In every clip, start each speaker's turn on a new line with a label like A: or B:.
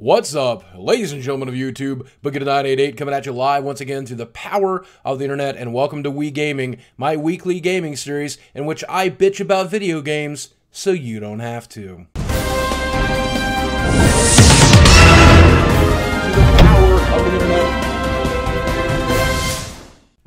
A: What's up, ladies and gentlemen of YouTube? Boogie988 coming at you live once again through the power of the internet, and welcome to We Gaming, my weekly gaming series in which I bitch about video games so you don't have to. To the power of the internet.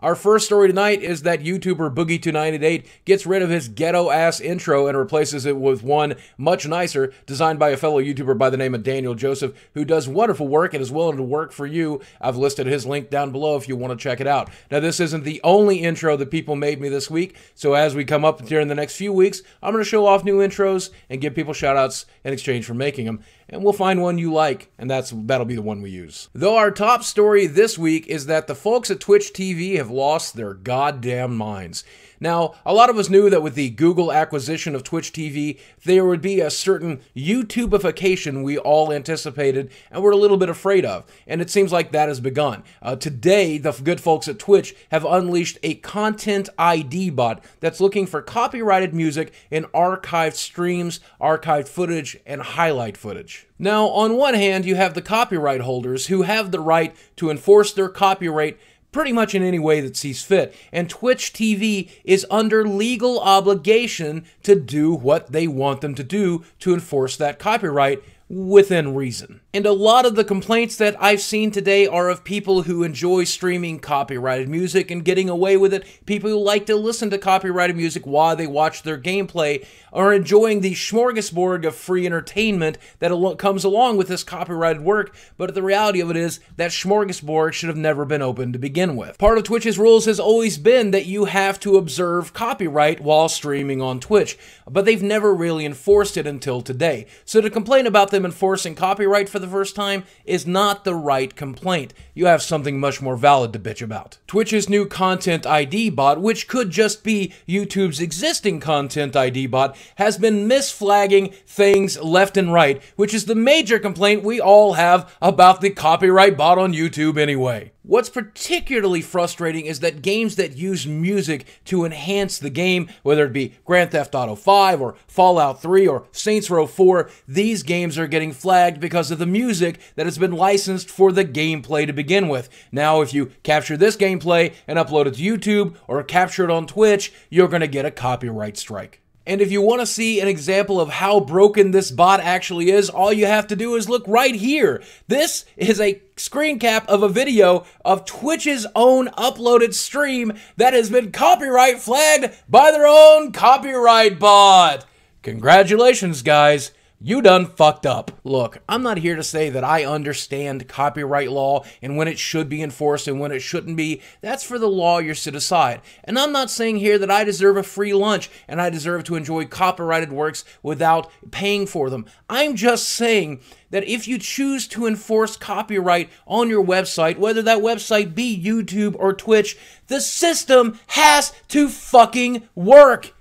A: Our first story tonight is that YouTuber Boogie298 gets rid of his ghetto-ass intro and replaces it with one much nicer, designed by a fellow YouTuber by the name of Daniel Joseph, who does wonderful work and is willing to work for you. I've listed his link down below if you want to check it out. Now, this isn't the only intro that people made me this week, so as we come up during the next few weeks, I'm going to show off new intros and give people shout-outs in exchange for making them. And we'll find one you like, and that'll be the one we use. Though our top story this week is that the folks at Twitch TV have lost their goddamn minds. Now, a lot of us knew that with the Google acquisition of Twitch TV, there would be a certain YouTubeification we all anticipated and were a little bit afraid of, and it seems like that has begun. Today, the good folks at Twitch have unleashed a content ID bot that's looking for copyrighted music in archived streams, archived footage, and highlight footage. Now, on one hand, you have the copyright holders who have the right to enforce their copyright pretty much in any way that sees fit, and Twitch TV is under legal obligation to do what they want them to do to enforce that copyright within reason. And a lot of the complaints that I've seen today are of people who enjoy streaming copyrighted music and getting away with it, people who like to listen to copyrighted music while they watch their gameplay, are enjoying the smorgasbord of free entertainment that comes along with this copyrighted work, but the reality of it is that smorgasbord should have never been opened to begin with. Part of Twitch's rules has always been that you have to observe copyright while streaming on Twitch, but they've never really enforced it until today. So to complain about them enforcing copyright for the first time is not the right complaint. You have something much more valid to bitch about. Twitch's new content ID bot, which could just be YouTube's existing content ID bot, has been misflagging things left and right, which is the major complaint we all have about the copyright bot on YouTube anyway. What's particularly frustrating is that games that use music to enhance the game, whether it be Grand Theft Auto 5 or Fallout 3 or Saints Row 4, these games are getting flagged because of the music that has been licensed for the gameplay to begin with. Now, if you capture this gameplay and upload it to YouTube or capture it on Twitch, you're going to get a copyright strike. And if you want to see an example of how broken this bot actually is, all you have to do is look right here. This is a screen cap of a video of Twitch's own uploaded stream that has been copyright flagged by their own copyright bot. Congratulations, guys. You done fucked up. Look, I'm not here to say that I understand copyright law and when it should be enforced and when it shouldn't be. That's for the lawyers to decide. And I'm not saying here that I deserve a free lunch and I deserve to enjoy copyrighted works without paying for them. I'm just saying that if you choose to enforce copyright on your website, whether that website be YouTube or Twitch, the system has to fucking work.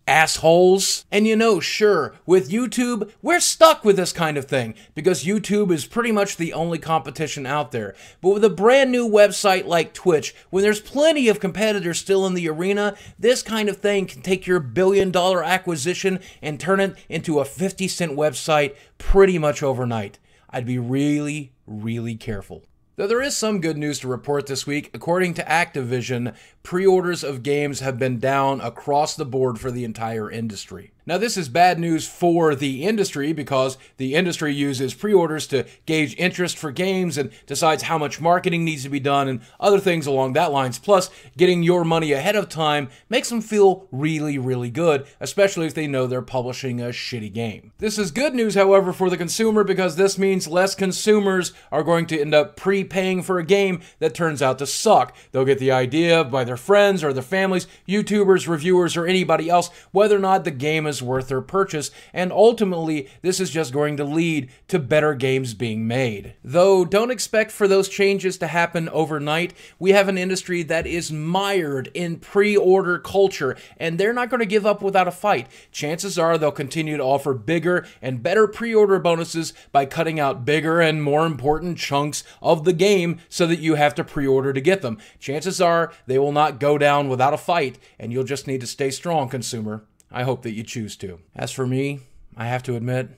A: Assholes. And you know, sure, with YouTube, we're stuck with this kind of thing because YouTube is pretty much the only competition out there. But with a brand new website like Twitch, when there's plenty of competitors still in the arena, this kind of thing can take your billion-dollar acquisition and turn it into a 50-cent website pretty much overnight. I'd be really, really careful. Though there is some good news to report this week. According to Activision, pre-orders of games have been down across the board for the entire industry. Now, this is bad news for the industry because the industry uses pre-orders to gauge interest for games and decides how much marketing needs to be done and other things along that lines. Plus, getting your money ahead of time makes them feel really, really good, especially if they know they're publishing a shitty game. This is good news, however, for the consumer because this means less consumers are going to end up prepaying for a game that turns out to suck. They'll get the idea by their friends or their families, YouTubers, reviewers, or anybody else, whether or not the game is worth their purchase, and ultimately this is just going to lead to better games being made. Though don't expect for those changes to happen overnight. We have an industry that is mired in pre-order culture, and they're not going to give up without a fight. Chances are they'll continue to offer bigger and better pre-order bonuses by cutting out bigger and more important chunks of the game so that you have to pre-order to get them. Chances are they will not go down without a fight, and you'll just need to stay strong, consumer. I hope that you choose to. As for me, I have to admit,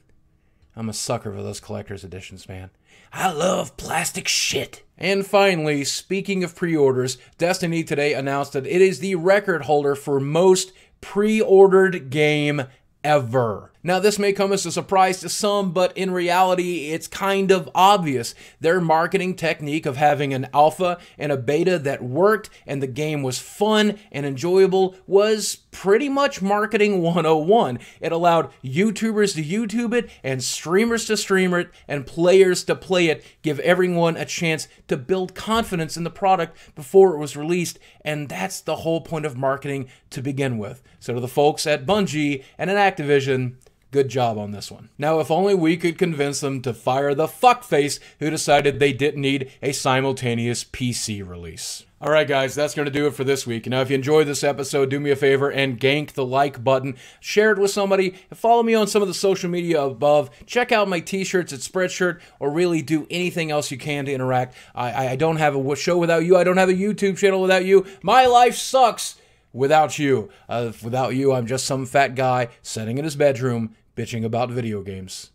A: I'm a sucker for those collector's editions, man. I love plastic shit. And finally, speaking of pre-orders, Destiny today announced that it is the record holder for most pre-ordered game ever. Now, this may come as a surprise to some, but in reality, it's kind of obvious. Their marketing technique of having an alpha and a beta that worked and the game was fun and enjoyable was pretty much marketing 101. It allowed YouTubers to YouTube it and streamers to stream it and players to play it, give everyone a chance to build confidence in the product before it was released, and that's the whole point of marketing to begin with. So to the folks at Bungie and at Activision, good job on this one. Now, if only we could convince them to fire the fuckface who decided they didn't need a simultaneous PC release. Alright guys, that's going to do it for this week. Now, if you enjoyed this episode, do me a favor and gank the like button. Share it with somebody. Follow me on some of the social media above. Check out my t-shirts at Spreadshirt, or really do anything else you can to interact. I don't have a show without you. I don't have a YouTube channel without you. My life sucks without you. Without you, I'm just some fat guy sitting in his bedroom bitching about video games.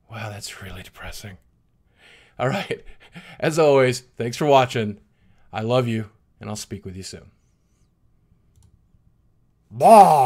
A: Wow, that's really depressing. All right. As always, thanks for watching. I love you, and I'll speak with you soon. Bye.